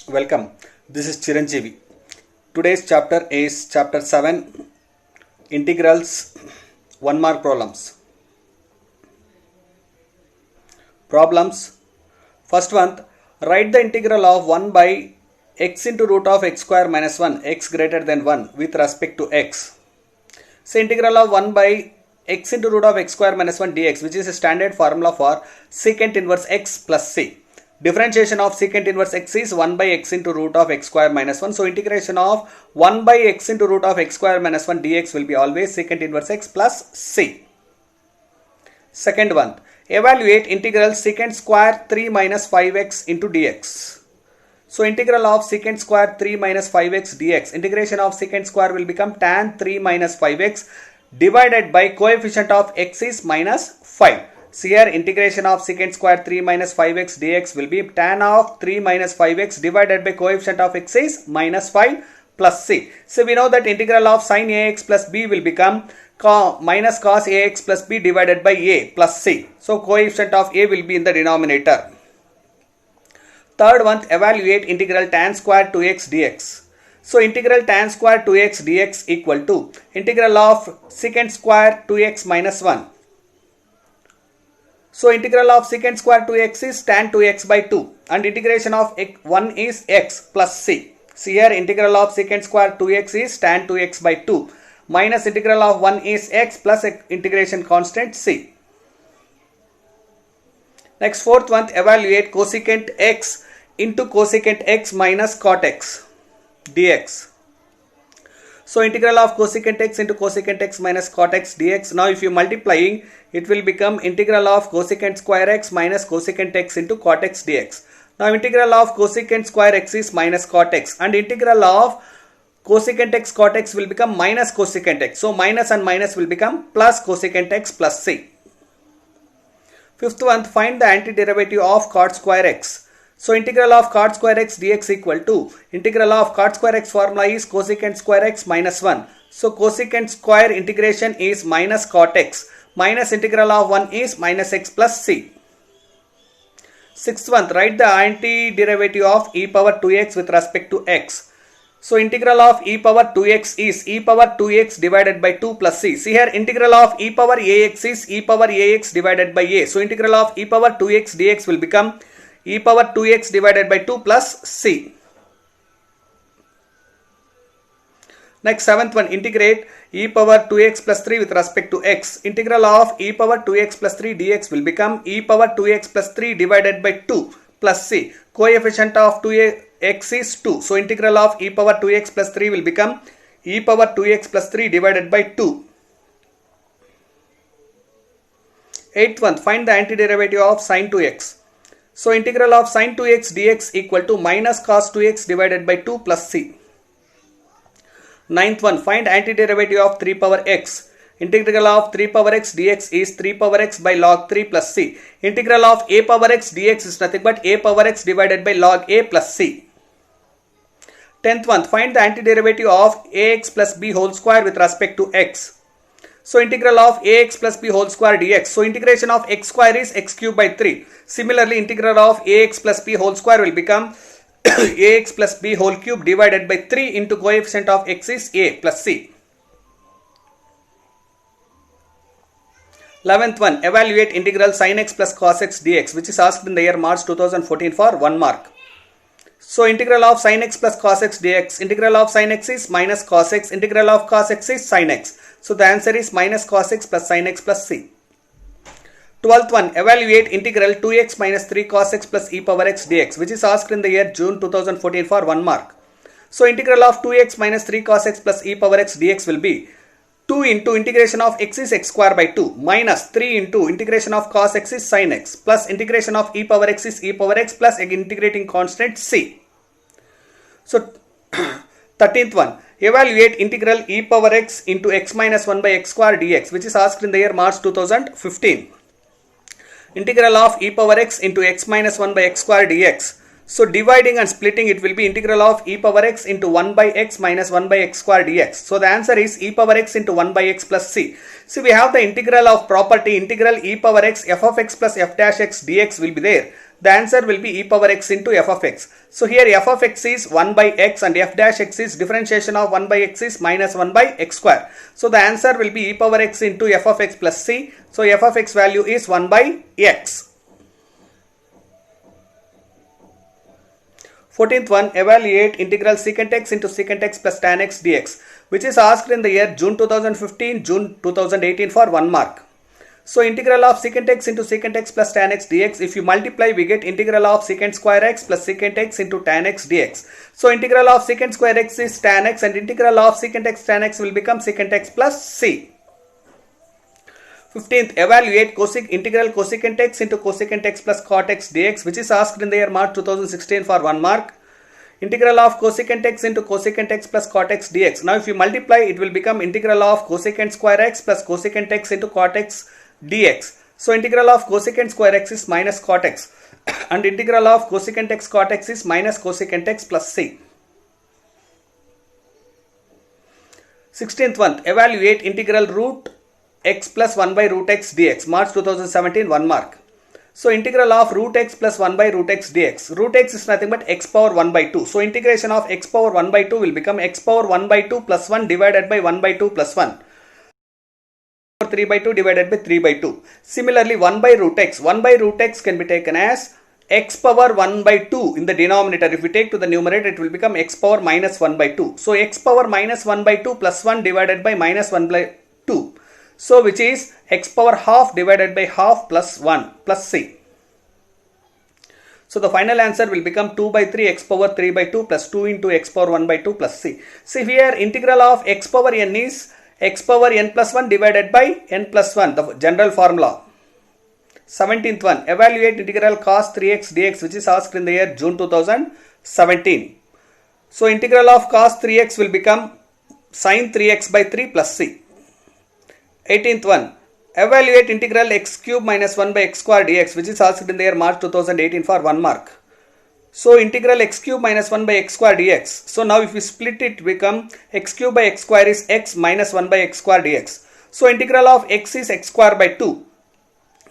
Welcome. This is Chiranjeevi. Today's chapter is chapter 7 Integrals 1 mark problems. Problems. First one, write the integral of 1 by x into root of x square minus 1 x greater than 1 with respect to x. So integral of 1 by x into root of x square minus 1 dx, which is a standard formula for secant inverse x plus c. Differentiation of secant inverse x is 1 by x into root of x square minus 1. So integration of 1 by x into root of x square minus 1 dx will be always secant inverse x plus c. Second one, evaluate integral secant square 3 minus 5x into dx. So integral of secant square 3 minus 5x dx, integration of secant square will become tan 3 minus 5x divided by coefficient of x is minus 5. So here integration of secant square 3 minus 5x dx will be tan of 3 minus 5x divided by coefficient of x is minus 5 plus c. So we know that integral of sin ax plus b will become minus cos ax plus b divided by a plus c. So coefficient of a will be in the denominator. Third one, evaluate integral tan square 2x dx. So integral tan square 2x dx equal to integral of secant square 2x minus 1. So integral of secant square 2x is tan 2x by 2 and integration of 1 is x plus c. So here integral of secant square 2x is tan 2x by 2 minus integral of 1 is x plus integration constant c. Next fourth one, evaluate cosecant x into cosecant x minus cot x dx. So integral of cosecant x into cosecant x minus cot x dx. Now if you multiplying, it will become integral of cosecant square x minus cosecant x into cot x dx. Now integral of cosecant square x is minus cot x and integral of cosecant x cot x will become minus cosecant x. So minus and minus will become plus cosecant x plus c. Fifth one, find the antiderivative of cot square x. So integral of cot square x dx equal to integral of cot square x formula is cosecant square x minus 1. So cosecant square integration is minus cot x minus integral of 1 is minus x plus c. Sixth one, write the antiderivative of e power 2x with respect to x. So integral of e power 2x is e power 2x divided by 2 plus c. See here integral of e power ax is e power ax divided by a. So integral of e power 2x dx will become e power 2x divided by 2 plus c. Next seventh one, integrate e power 2x plus 3 with respect to x. Integral of e power 2x plus 3 dx will become e power 2x plus 3 divided by 2 plus c. Coefficient of 2x is 2. So integral of e power 2x plus 3 will become e power 2x plus 3 divided by 2. Eighth one, find the antiderivative of sin 2x. So integral of sin 2x dx equal to minus cos 2x divided by 2 plus c. Ninth one, find antiderivative of 3 power x. Integral of 3 power x dx is 3 power x by log 3 plus c. Integral of a power x dx is nothing but a power x divided by log a plus c. Tenth one, find the antiderivative of ax plus b whole square with respect to x. So integral of ax plus b whole square dx. So integration of x square is x cube by 3. Similarly, integral of ax plus b whole square will become ax plus b whole cube divided by 3 into coefficient of x is a plus c. 11th one, evaluate integral sin x plus cos x dx, which is asked in the year March 2014 for 1 mark. So integral of sin x plus cos x dx, integral of sin x is minus cos x, integral of cos x is sin x. So the answer is minus cos x plus sin x plus c. 12th one, evaluate integral 2x minus 3 cos x plus e power x dx, which is asked in the year June 2014 for 1 mark. So integral of 2x minus 3 cos x plus e power x dx will be 2 into integration of x is x square by 2 minus 3 into integration of cos x is sin x plus integration of e power x is e power x plus integrating constant c. So 13th one, evaluate integral e power x into x minus 1 by x square dx, which is asked in the year March 2015. Integral of e power x into x minus 1 by x square dx. So dividing and splitting, it will be integral of e power x into 1 by x minus 1 by x square dx. So the answer is e power x into 1 by x plus c. So we have the integral of property integral e power x f of x plus f dash x dx will be there. the answer will be e power x into f of x. So here f of x is 1 by x and f dash x is differentiation of 1 by x is minus 1 by x square. So the answer will be e power x into f of x plus c. So f of x value is 1 by x. 14th one, evaluate integral secant x into secant x plus tan x dx, which is asked in the year June 2015, June 2018 for 1 mark. So integral of secant x into secant x plus tan x dx, if you multiply we get integral of secant square x plus secant x into tan x dx. So integral of secant square x is tan x and integral of secant x tan x will become secant x plus c. 15th, evaluate integral cosecant x into cosecant x plus cot x dx, which is asked in the year March 2016 for 1 mark. Integral of cosecant x into cosecant x plus cot x dx. Now if you multiply, it will become integral of cosecant square x plus cosecant x into cot x dx. So integral of cosecant square x is minus cot x and integral of cosecant x cot x is minus cosecant x plus c. 16th one, evaluate integral root x plus 1 by root x dx, March 2017, 1 mark. So integral of root x plus 1 by root x dx. Root x is nothing but x power 1 by 2. So integration of x power 1 by 2 will become x power 1 by 2 plus 1 divided by 1 by 2 plus 1. 3 by 2 divided by 3 by 2. Similarly, 1 by root x. 1 by root x can be taken as x power 1 by 2 in the denominator. If we take to the numerator, it will become x power minus 1 by 2. So x power minus 1 by 2 plus 1 divided by minus 1 by 2. So which is x power half divided by half plus 1 plus c. So the final answer will become 2 by 3 x power 3 by 2 plus 2 into x power 1 by 2 plus c. See here, integral of x power n is x power n plus 1 divided by n plus 1, the general formula. 17th one, evaluate integral cos 3x dx, which is asked in the year June 2017. So integral of cos 3x will become sin 3x by 3 plus c. 18th one, evaluate integral x cube minus 1 by x square dx, which is asked in the year March 2018 for 1 mark. So integral x cube minus 1 by x square dx. So now if we split it, become x cube by x square is x minus 1 by x square dx. So integral of x is x square by 2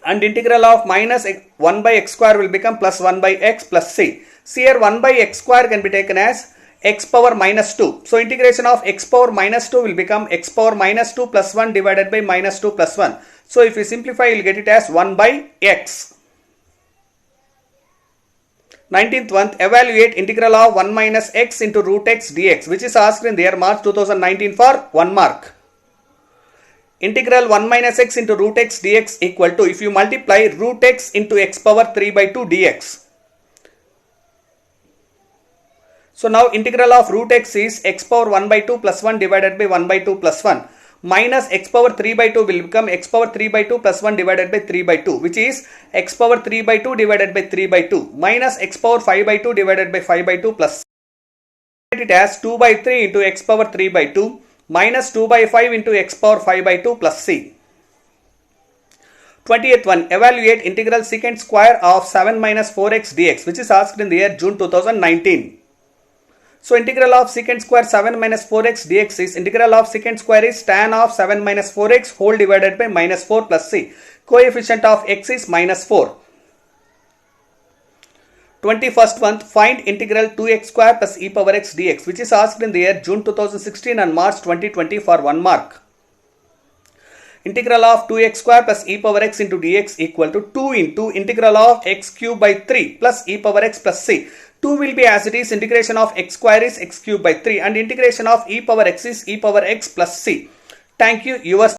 and integral of minus 1 by x square will become plus 1 by x plus c. See here, 1 by x square can be taken as x power minus 2. So integration of x power minus 2 will become x power minus 2 plus 1 divided by minus 2 plus 1. So if we simplify, you will get it as 1 by x. 19th one, evaluate integral of 1 minus x into root x dx, which is asked in the year March 2019 for 1 mark. Integral 1 minus x into root x dx equal to, if you multiply, root x into x power 3 by 2 dx. So now integral of root x is x power 1 by 2 plus 1 divided by 1 by 2 plus 1 minus x power 3 by 2 will become x power 3 by 2 plus 1 divided by 3 by 2, which is x power 3 by 2 divided by 3 by 2 minus x power 5 by 2 divided by 5 by 2 plus it as 2 by 3 into x power 3 by 2 minus 2 by 5 into x power 5 by 2 plus c. 20th one, evaluate integral secant square of 7 minus 4x dx, which is asked in the year June 2019. So integral of secant square 7 minus 4x dx is integral of secant square is tan of 7 minus 4x whole divided by minus 4 plus c. Coefficient of x is minus 4. 21st one, find integral 2x square plus e power x dx, which is asked in the year June 2016 and March 2020 for 1 mark. Integral of 2x square plus e power x into dx equal to 2 into integral of x cube by 3 plus e power x plus c. 2 will be as it is, integration of x square is x cube by 3 and integration of e power x is e power x plus c. Thank you. Yours.